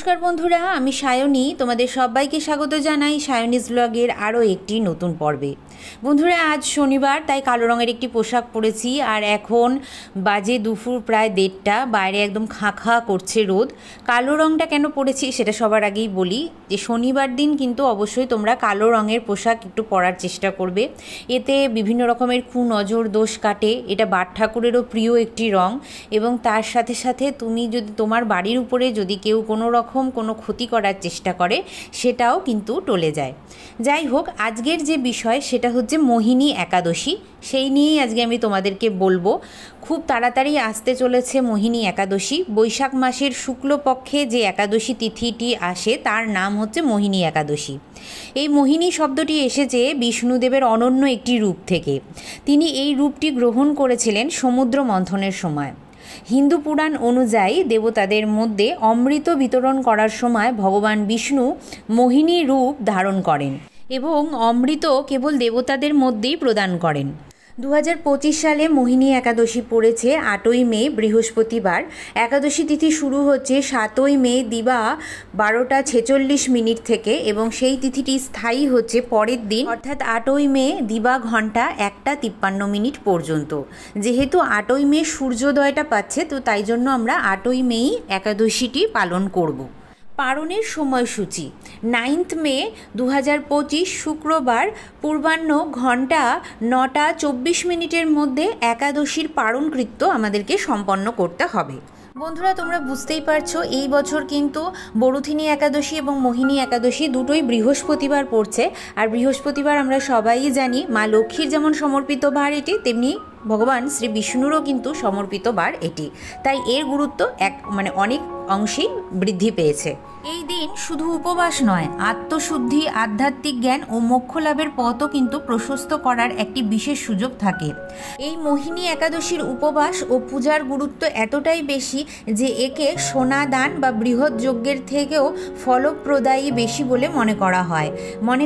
নমস্কার বন্ধুরা, আমি সায়নী। তোমাদের সবাইকে স্বাগত জানাই সায়নীজ ব্লগের আরও একটি নতুন পর্বে। বন্ধুরা, আজ শনিবার, তাই কালো রঙের একটি পোশাক পরেছি। আর এখন বাজে দুপুর প্রায় 1:30। বাইরে একদম খাঁ খাঁ করছে রোদ। কালো রঙটা কেন পরেছি সেটা সবার আগেই বলি যে শনিবার দিন কিন্তু অবশ্যই তোমরা কালো রঙের পোশাক একটু পরার চেষ্টা করবে। এতে বিভিন্ন রকমের কুনজর দোষ কাটে। এটা বাট ঠাকুরেরও প্রিয় একটি রং, এবং তার সাথে সাথে তুমি যদি তোমার বাড়ির উপরে যদি কেউ কোনো রকম কোনো ক্ষতি করার চেষ্টা করে সেটাও কিন্তু টলে যায়। যাই হোক, আজকের যে বিষয় সেটা হচ্ছে মোহিনী একাদশী। সেই নিয়েই আজকে আমি তোমাদেরকে বলবো। খুব তাড়াতাড়ি আসতে চলেছে মোহিনী একাদশী। বৈশাখ মাসের শুক্লপক্ষে যে একাদশী তিথিটি আসে তার নাম হচ্ছে মোহিনী একাদশী। এই মোহিনী শব্দটি এসেছে বিষ্ণুদেবের অনন্য একটি রূপ থেকে। তিনি এই রূপটি গ্রহণ করেছিলেন সমুদ্র মন্থনের সময়। হিন্দু পুরাণ অনুযায়ী দেবতাদের মধ্যে অমৃত বিতরণ করার সময় ভগবান বিষ্ণু মোহিনী রূপ ধারণ করেন এবং অমৃত কেবল দেবতাদের মধ্যেই প্রদান করেন। 2025 সালে মোহিনী একাদশী পড়েছে 8ই মে বৃহস্পতিবার। একাদশী তিথি শুরু হচ্ছে 7ই মে দিবা 12:46 থেকে, এবং সেই তিথিটি স্থায়ী হচ্ছে পরের দিন অর্থাৎ 8ই মে দিবা ঘন্টা 1:53 পর্যন্ত। যেহেতু 8ই মে সূর্যোদয়টা পাচ্ছে, তো তাই জন্য আমরা 8ই মেই একাদশীটি পালন করব। পালনের সময়সূচি: 9 মে 2025 শুক্রবার পূর্বাহ্ন ঘন্টা 9:24 মধ্যে একাদশীর পালনকৃত্য আমাদেরকে সম্পন্ন করতে হবে। বন্ধুরা, তোমরা বুঝতেই পারছো এই বছর কিন্তু বরুথিনী একাদশী এবং মোহিনী একাদশী দুটোই বৃহস্পতিবার পড়ছে। আর বৃহস্পতিবার আমরা সবাই জানি মা লক্ষ্মীর যেমন সমর্পিত বার এটি, তেমনি ভগবান শ্রী বিষ্ণুরও কিন্তু সমর্পিত বার এটি। তাই এর গুরুত্ব অনেক অংশেই বৃদ্ধি পেয়েছে। এই দিন শুধু উপবাস নয়, আত্মশুদ্ধি, আধ্যাত্মিক জ্ঞান ও মোক্ষ লাভের পথও কিন্তু প্রশস্ত করার একটি বিশেষ সুযোগ থাকে। এই মোহিনী একাদশীর উপবাস ও পূজার গুরুত্ব এতটাই বেশি যে একে সোনা দান বা বৃহৎ যজ্ঞের থেকেও ফলপ্রদায়ী বেশি বলে মনে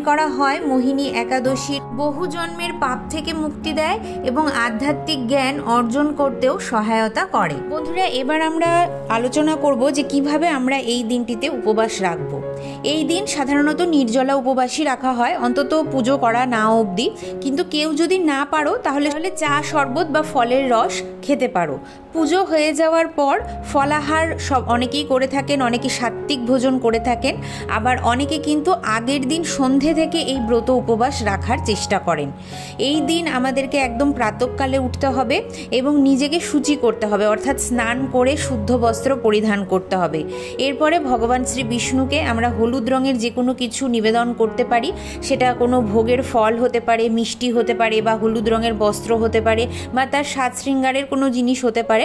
করা হয়। মোহিনী একাদশীর বহু জন্মের পাপ থেকে মুক্তি দেয় এবং আধ্যাত্মিক জ্ঞান অর্জন করতেও সহায়তা করে। বন্ধুরা, এবার আমরা আলোচনা করব যে কিভাবে আমরা এই দিনটিতে উপবাস রাখব। এই দিন সাধারণত নির্জলা উপবাসই রাখা হয়, অন্তত পুজো করা না অবধি। কিন্তু কেউ যদি না পারো তাহলে চা, শরবত বা ফলের রস খেতে পারো। পুজো হয়ে যাওয়ার পর ফলাহার অনেকেই করে থাকেন, অনেকে সাত্ত্বিক ভোজন করে থাকেন, আবার অনেকে কিন্তু আগের দিন সন্ধে থেকে এই ব্রত উপবাস রাখার চেষ্টা করেন। এই দিন আমাদেরকে একদম প্রাতঃকালে উঠতে হবে এবং নিজেকে শুচি করতে হবে, অর্থাৎ স্নান করে শুদ্ধ বস্ত্র পরিধান করতে হবে। এরপরে ভগবান শ্রী বিষ্ণুকে আমরা হলুদ রঙের যে কোনো কিছু নিবেদন করতে পারি। সেটা কোনো ভোগের ফল হতে পারে, মিষ্টি হতে পারে, বা হলুদ রঙের বস্ত্র হতে পারে, বা তার সাজ শৃঙ্গারের কোনো জিনিস হতে পারে।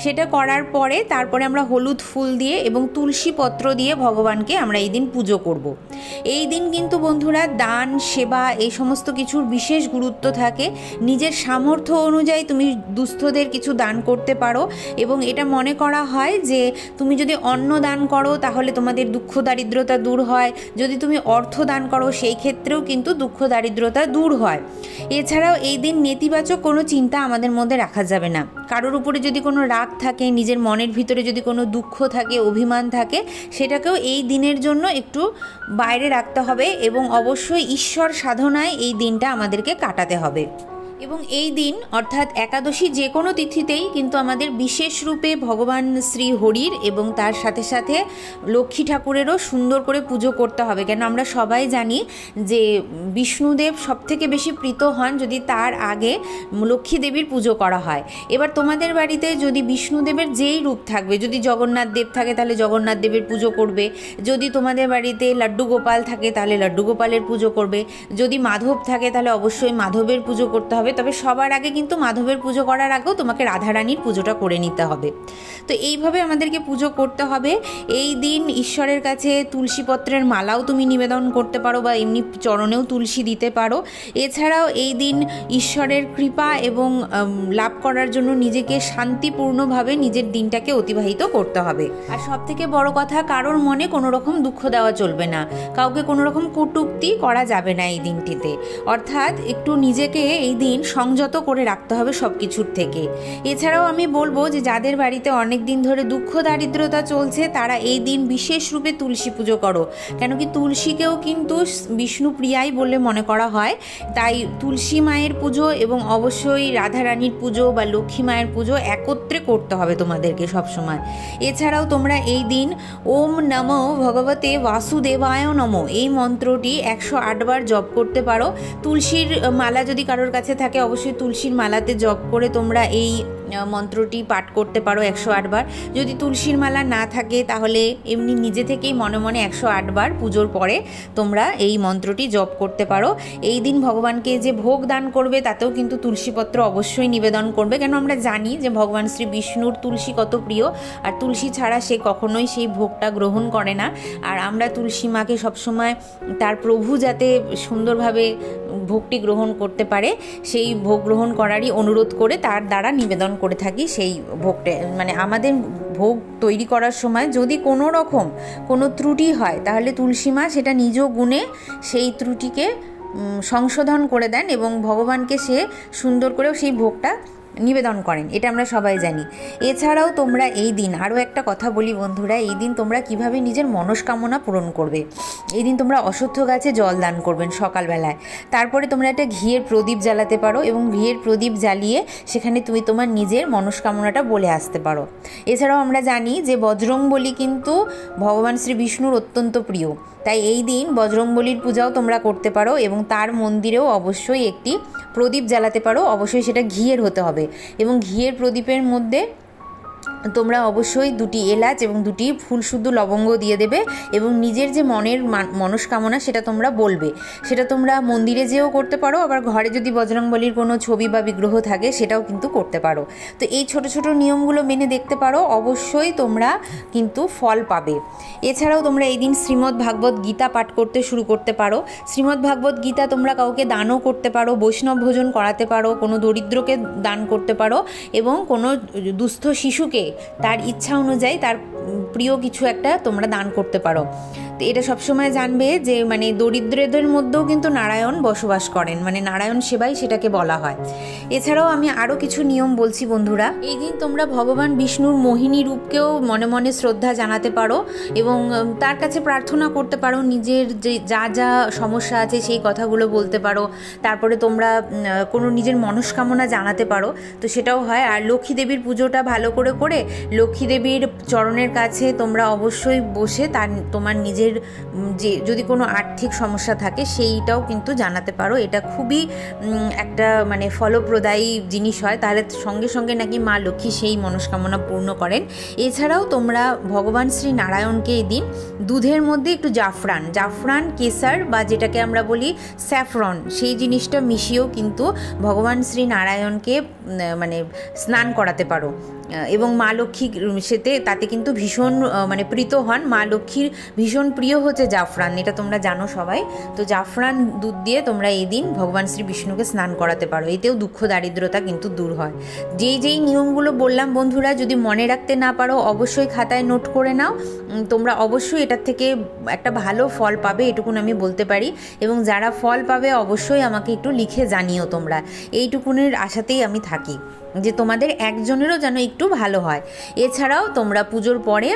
সেটা করার পরে তারপরে আমরা হলুদ ফুল দিয়ে এবং তুলসী পত্র দিয়ে ভগবানকে আমরা এই দিন পুজো করব। এই দিন কিন্তু বন্ধুরা দান, সেবা এই সমস্ত কিছুর বিশেষ গুরুত্ব থাকে। নিজের সামর্থ্য অনুযায়ী তুমি দুস্থদের কিছু দান করতে পারো, এবং এটা মনে করা হয় যে তুমি যদি অন্ন দান করো তাহলে তোমাদের দুঃখ দারিদ্রতা দূর হয়। যদি তুমি অর্থ দান করো সেই ক্ষেত্রেও কিন্তু দুঃখ দারিদ্রতা দূর হয়। এছাড়াও এই দিন নেতিবাচক কোনো চিন্তা আমাদের মধ্যে রাখা যাবে না। কারোর উপরে যদি কোনো রাগ থাকে, নিজের মনের ভিতরে যদি কোনো দুঃখ থাকে, অভিমান থাকে, সেটাকেও এই দিনের জন্য একটু বাইরে রাখতে হবে, এবং অবশ্যই ঈশ্বর সাধনায় এই দিনটা আমাদেরকে কাটাতে হবে। এবং এই দিন অর্থাৎ একাদশী যে কোনো তিথিতেই কিন্তু আমাদের বিশেষ রূপে ভগবান শ্রী হরির এবং তার সাথে সাথে লক্ষ্মী ঠাকুরেরও সুন্দর করে পুজো করতে হবে। কেন আমরা সবাই জানি যে বিষ্ণুদেব সবথেকে বেশি প্রীত হন যদি তার আগে লক্ষ্মী দেবীর পুজো করা হয়। এবার তোমাদের বাড়িতে যদি বিষ্ণুদেবের যেই রূপ থাকবে, যদি জগন্নাথ দেব থাকে তাহলে জগন্নাথ দেবের পুজো করবে, যদি তোমাদের বাড়িতে লাড্ডু গোপাল থাকে তাহলে লাড্ডু গোপালের পুজো করবে, যদি মাধব থাকে তাহলে অবশ্যই মাধবের পুজো করতে হবে। তবে সবার আগে কিন্তু মাধবের পুজো করার আগেও তোমাকে রাধারানীর পুজোটা করে নিতে হবে। তো এইভাবে আমাদেরকে পুজো করতে হবে। এই দিন ঈশ্বরের কাছে তুলসী পত্রের মালাও তুমি নিবেদন করতে পারো, বা এমনি চরণেও তুলসী দিতে পারো। এছাড়াও এই দিন ঈশ্বরের কৃপা এবং লাভ করার জন্য নিজেকে শান্তিপূর্ণভাবে নিজের দিনটাকে অতিবাহিত করতে হবে। আর সবথেকে বড় কথা, কারোর মনে কোনো রকম দুঃখ দেওয়া চলবে না, কাউকে কোনো রকম কটূক্তি করা যাবে না এই দিনটিতে। অর্থাৎ একটু নিজেকে এই দিন দিন সংযত করে রাখতে হবে সব কিছুর থেকে। এছাড়াও আমি বলবো যে যাদের বাড়িতে অনেক দিন ধরে দুঃখ দারিদ্রতা চলছে তারা এই দিন বিশেষ রূপে তুলসী পুজো করো, কেন কি তুলসীকেও কিন্তু বিষ্ণুপ্রিয়াই বলে মনে করা হয়। তাই তুলসী মায়ের পুজো এবং অবশ্যই রাধারানীর পুজো বা লক্ষ্মী মায়ের পুজো একত্রে করতে হবে তোমাদেরকে সবসময়। এছাড়াও তোমরা এই দিন ওম নমো ভগবতে বাসুদেবায় নমো এই মন্ত্রটি 108 বার জপ করতে পারো। তুলসীর মালা যদি কারোর কাছে থাকে অবশ্যই তুলসীর মালাতে জপ করে তোমরা এই মন্ত্রটি পাঠ করতে পারো 108 বার। যদি তুলসীর মালা না থাকে তাহলে এমনি নিজে থেকেই মনে মনে 108 বার পুজোর পরে তোমরা এই মন্ত্রটি জপ করতে পারো। এই দিন ভগবানকে যে ভোগ দান করবে তাতেও কিন্তু তুলসীপত্র অবশ্যই নিবেদন করবে, কেন আমরা জানি যে ভগবান শ্রী বিষ্ণুর তুলসী কত প্রিয়, আর তুলসী ছাড়া সে কখনোই সেই ভোগটা গ্রহণ করে না। আর আমরা তুলসী মাকে সবসময় তার প্রভু যাতে সুন্দরভাবে ভোগটি গ্রহণ করতে পারে সেই ভোগ গ্রহণ করারই অনুরোধ করে তার দ্বারা নিবেদন করে থাকি সেই ভোগটা। মানে আমাদের ভোগ তৈরি করার সময় যদি কোনো রকম কোনো ত্রুটি হয় তাহলে তুলসী মা সেটা নিজ গুণে সেই ত্রুটিকে সংশোধন করে দেন এবং ভগবানকে সে সুন্দর করেও সেই ভোগটা নিবেদন করেন, এটা আমরা সবাই জানি। এছাড়াও তোমরা এই দিন আরও একটা কথা বলি বন্ধুরা, এই দিন তোমরা কিভাবে নিজের মনস্কামনা পূরণ করবে। এই দিন তোমরা অশ্বত্থ গাছে জল দান করবেন সকালবেলায়, তারপরে তোমরা একটা ঘিয়ের প্রদীপ জ্বালাতে পারো এবং ঘিয়ের প্রদীপ জ্বালিয়ে সেখানে তুমি তোমার নিজের মনস্কামনাটা বলে আসতে পারো। এছাড়াও আমরা জানি যে বজরংবলী কিন্তু ভগবান শ্রী বিষ্ণুর অত্যন্ত প্রিয়, তাই এই দিন বজরংবলীর পূজাও তোমরা করতে পারো এবং তার মন্দিরেও অবশ্যই একটি প্রদীপ জ্বালাতে পারো, অবশ্যই সেটা ঘিয়ের হতে হবে এবং ঘিয়ের প্রদীপের মধ্যে তোমরা অবশ্যই 2টি এলাচ এবং 2টি ফুলশুদ্ধ লবঙ্গ দিয়ে দেবে এবং নিজের যে মনের মনস্কামনা সেটা তোমরা বলবে। সেটা তোমরা মন্দিরে যেও করতে পারো, আবার ঘরে যদি বজরংবলীর কোনো ছবি বা বিগ্রহ থাকে সেটাও কিন্তু করতে পারো। তো এই ছোট ছোট নিয়মগুলো মেনে দেখতে পারো, অবশ্যই তোমরা কিন্তু ফল পাবে। এছাড়াও তোমরা এই দিন শ্রীমদ্ ভাগবত গীতা পাঠ করতে শুরু করতে পারো। শ্রীমদ্ ভাগবত গীতা তোমরা কাউকে দানও করতে পারো, বৈষ্ণব ভোজন করাতে পারো, কোনো দরিদ্রকে দান করতে পারো এবং কোনো দুস্থ শিশুকে তার ইচ্ছা অনুযায়ী তার প্রিয় কিছু একটা তোমরা দান করতে পারো। তো এটা সবসময় জানবে যে মানে দরিদ্রদের মধ্যেও কিন্তু নারায়ণ বসবাস করেন, মানে নারায়ণ সেবাই সেটাকে বলা হয়। এছাড়াও আমি আরও কিছু নিয়ম বলছি বন্ধুরা। এই দিন তোমরা ভগবান বিষ্ণুর মোহিনী রূপকেও মনে মনে শ্রদ্ধা জানাতে পারো এবং তার কাছে প্রার্থনা করতে পারো, নিজের যে যা যা সমস্যা আছে সেই কথাগুলো বলতে পারো, তারপরে তোমরা কোনো নিজের মনস্কামনা জানাতে পারো, তো সেটাও হয়। আর লক্ষ্মী দেবীর পুজোটা ভালো করে করে লক্ষ্মী দেবীর চরণের কাছে তোমরা অবশ্যই বসে তোমার নিজের যে যদি কোনো আর্থিক সমস্যা থাকে সেইটাও কিন্তু জানাতে পারো। এটা খুবই একটা মানে ফলপ্রদায়ী জিনিস হয়, তাহলে সঙ্গে সঙ্গে নাকি মা লক্ষ্মী সেই মনস্কামনা পূর্ণ করেন। এছাড়াও তোমরা ভগবান শ্রী নারায়ণকে এই দিন দুধের মধ্যে একটু জাফরান কেসার বা যেটাকে আমরা বলি স্যাফরন সেই জিনিসটা মিশিয়েও কিন্তু ভগবান শ্রী নারায়ণকে মানে স্নান করাতে পারো এবং মা লক্ষ্মী তাতে কিন্তু ভীষণ মানে প্রীত হন। মা লক্ষ্মীর ভীষণ প্রিয় হচ্ছে জাফরান, এটা তোমরা জানো সবাই। তো জাফরান দুধ দিয়ে তোমরা এই দিন ভগবান শ্রী বিষ্ণুকে স্নান করাতে পারো, এতেও দুঃখ দারিদ্রতা কিন্তু দূর হয়। যেই নিয়মগুলো বললাম বন্ধুরা, যদি মনে রাখতে না পারো অবশ্যই খাতায় নোট করে নাও, তোমরা অবশ্যই এটার থেকে একটা ভালো ফল পাবে, এটুকুন আমি বলতে পারি। এবং যারা ফল পাবে অবশ্যই আমাকে একটু লিখে জানিও তোমরা, এইটুকুনের আশাতেই আমি থাকি যে তোমাদের একজনেরও যেন একটু ভালো হয়। এছাড়াও তোমরা পুজোর পরে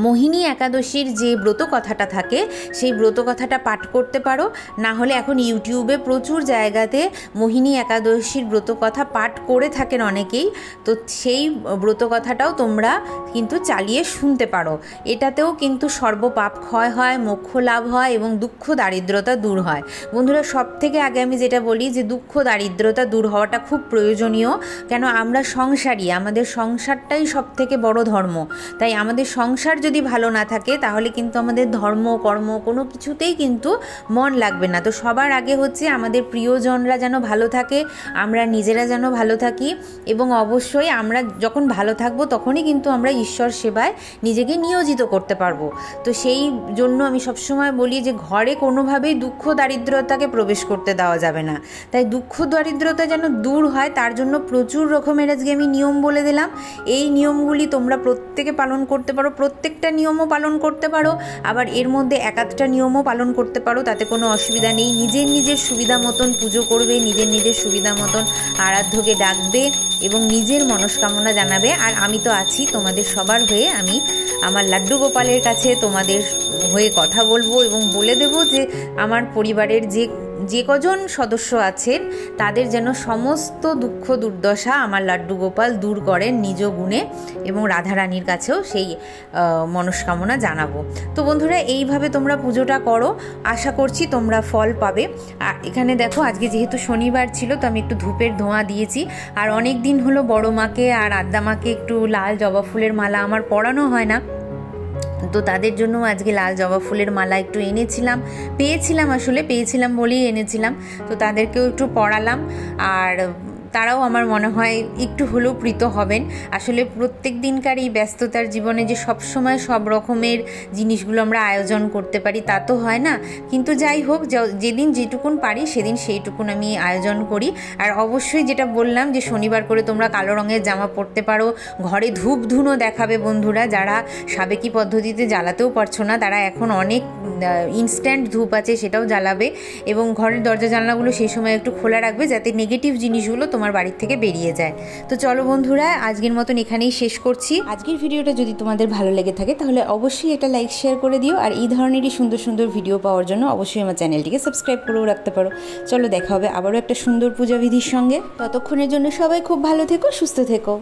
মোহিনী একাদশীর যে ব্রত কথাটা থাকে সেই ব্রত কথাটা পাঠ করতে পারো, না হলে এখন ইউটিউবে প্রচুর জায়গাতে মোহিনী একাদশীর ব্রত কথা পাঠ করে থাকেন অনেকেই, তো সেই ব্রত কথাটাও তোমরা কিন্তু চালিয়ে শুনতে পারো। এটাতেও কিন্তু সর্বপাপ ক্ষয় হয়, মোক্ষ লাভ হয় এবং দুঃখ দারিদ্রতা দূর হয়। বন্ধুরা, সব থেকে আগে আমি যেটা বলি যে দুঃখ দারিদ্রতা দূর হওয়াটা খুব প্রয়োজনীয়, কেন আমরা সংসারী, আমাদের সংসারটাই সব থেকে বড় ধর্ম। তাই আমাদের সংসার যদি ভালো না থাকে তাহলে কিন্তু আমাদের ধর্ম কর্ম কোনো কিছুতেই কিন্তু মন লাগবে না। তো সবার আগে হচ্ছে আমাদের প্রিয়জনরা যেন ভালো থাকে, আমরা নিজেরা যেন ভালো থাকি এবং অবশ্যই আমরা যখন ভালো থাকবো তখনই কিন্তু আমরা ঈশ্বর সেবায় নিজেকে নিয়োজিত করতে পারবো। তো সেই জন্য আমি সবসময় বলি যে ঘরে কোনোভাবেই দুঃখ দারিদ্রতাকে প্রবেশ করতে দেওয়া যাবে না। তাই দুঃখ দারিদ্রতা যেন দূর হয় তার জন্য প্রচুর রকমের আজকে আমি নিয়ম বলে দিলাম। এই নিয়মগুলি তোমরা প্রত্যেকে পালন করতে পারো, প্রত্যেক প্রত্যেকটা নিয়মও পালন করতে পারো, আবার এর মধ্যে এক আধটা নিয়মও পালন করতে পারো, তাতে কোনো অসুবিধা নেই। নিজের নিজের সুবিধা মতন পুজো করবে, নিজের নিজের সুবিধা মতন আরাধ্যকে ডাকবে এবং নিজের মনস্কামনা জানাবে। আর আমি তো আছি তোমাদের সবার হয়ে, আমি আমার লাড্ডু গোপালের কাছে তোমাদের হয়ে কথা বলবো এবং বলে দেব যে আমার পরিবারের যে কজন সদস্য আছেন তাদের যেন সমস্ত দুঃখ দুর্দশা আমার লাড্ডু গোপাল দূর করেন নিজ গুণে, এবং রাধারানীর কাছেও সেই মনস্কামনা জানাবো। তো বন্ধুরা, এইভাবে তোমরা পুজোটা করো, আশা করছি তোমরা ফল পাবে। আর এখানে দেখো, আজকে যেহেতু শনিবার ছিল তো আমি একটু ধূপের ধোঁয়া দিয়েছি। আর অনেক দিন হলো বড় মাকে আর আদ্যা মাকে একটু লাল জবা ফুলের মালা আমার পরানো হয় না, তো তাদের জন্য আজকে লাল জবা ফুলের মালা একটু এনেছিলাম, পেয়েছিলাম বলেই এনেছিলাম। তো তাদেরকেও একটু পরালাম, আর তারাও আমার মনে হয় একটু হলেও প্রীত হবেন। আসলে প্রত্যেক দিনকার এই ব্যস্ততার জীবনে যে সবসময় সব রকমের জিনিসগুলো আমরা আয়োজন করতে পারি তা তো হয় না, কিন্তু যাই হোক, যেদিন যেটুকুন পারি সেদিন সেইটুকুন আমি আয়োজন করি। আর অবশ্যই যেটা বললাম যে শনিবার করে তোমরা কালো রঙের জামা পরতে পারো, ঘরে ধূপ ধুনো দেখাবে বন্ধুরা, যারা সাবেকি পদ্ধতিতে জ্বালাতেও পারছো না তারা এখন অনেক ইনস্ট্যান্ট ধূপ আছে, সেটাও জ্বালাবে। এবং ঘরের দরজা জানলাগুলো সেই সময় একটু খোলা রাখবে যাতে নেগেটিভ জিনিসগুলো তোমার বাড়ির থেকে বেরিয়ে যায়। তো চলো বন্ধুরা, আজকের মতন এখানেই শেষ করছি। আজকের ভিডিওটা যদি তোমাদের ভালো লেগে থাকে তাহলে অবশ্যই এটা লাইক শেয়ার করে দিও, আর এই ধরনেরই সুন্দর সুন্দর ভিডিও পাওয়ার জন্য অবশ্যই আমার চ্যানেলটিকে সাবস্ক্রাইব করেও রাখতে পারো। চলো, দেখা হবে আবারও একটা সুন্দর পূজাবিধির সঙ্গে। ততক্ষণের জন্য সবাই খুব ভালো থেকো, সুস্থ থেকো।